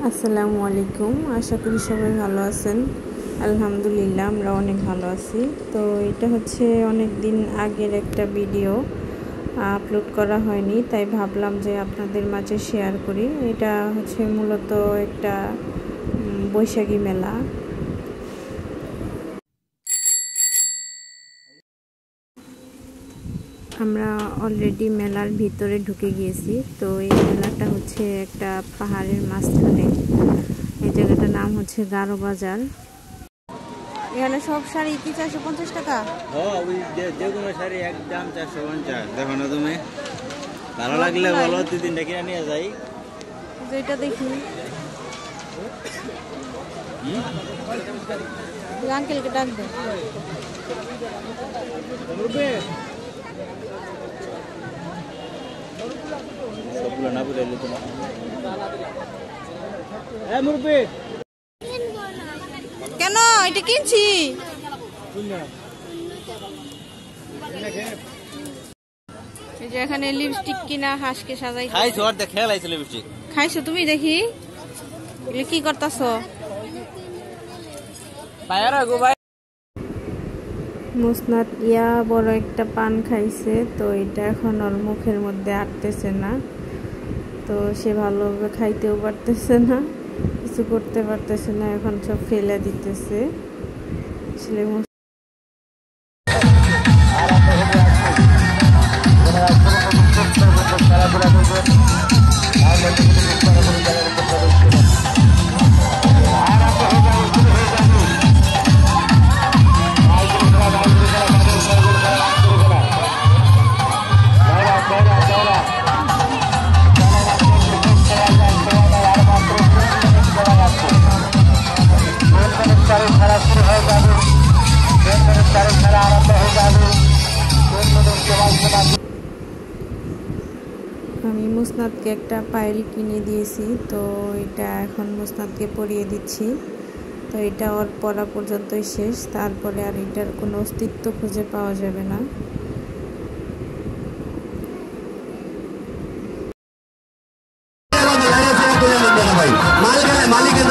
আসসালামু আলাইকুম। আশা করি সবাই ভালো আছেন। আলহামদুলিল্লাহ আমরা অনেক ভালো আছি। তো এটা হচ্ছে অনেক দিন আগের একটা ভিডিও, আপলোড করা হয়নি, তাই ভাবলাম যে আপনাদের মাঝে শেয়ার করি। এটা হচ্ছে মূলত একটা বৈশাখী মেলা। আমরা অলরেডি মেলার ভিতরে ঢুকে গিয়েছি। তো এই মেলাটা হচ্ছে একটা পাহাড়ের মাঝখানে। এই জায়গাটার নাম হচ্ছে গারো বাজার। এখানে সব শাড়ি কি 450 টাকা? যে কোনো শাড়ি একদম 450। দেখো না তুমি, ভালো লাগলে বলো, 2-3টা কিনে নিয়ে যাই। যেটা দেখি আঙ্কেলকে ডাক দে। সবগুলো না বুঝাইলে তোমার কেন এটা কিনছি? এই যে এখানে লিপস্টিক কিনা হাঁসকে সাজাই খাইছো আর দেখে লাইছে লিপস্টিক খাইছো তুমি? দেখি এগুলো কি করতেছো? মুসনাদ ইয়া বড় একটা পান খাইছে, তো এটা এখন ওর মুখের মধ্যে আটতেছে না। তো সে ভালোভাবে খাইতেও পারতেছে না, কিছু করতে পারতেছে না, এখন সব ফেলে দিতেছে। আসলে আমি মুসনাদকে একটা পায়েল কিনে দিয়েছি, তো এটা এখন মুসনাদকে পরিয়ে দিচ্ছি। তো এটা ওর পরা পর্যন্তই শেষ, তারপরে আর এটার কোনো অস্তিত্ব খুঁজে পাওয়া যাবে না। মালিকের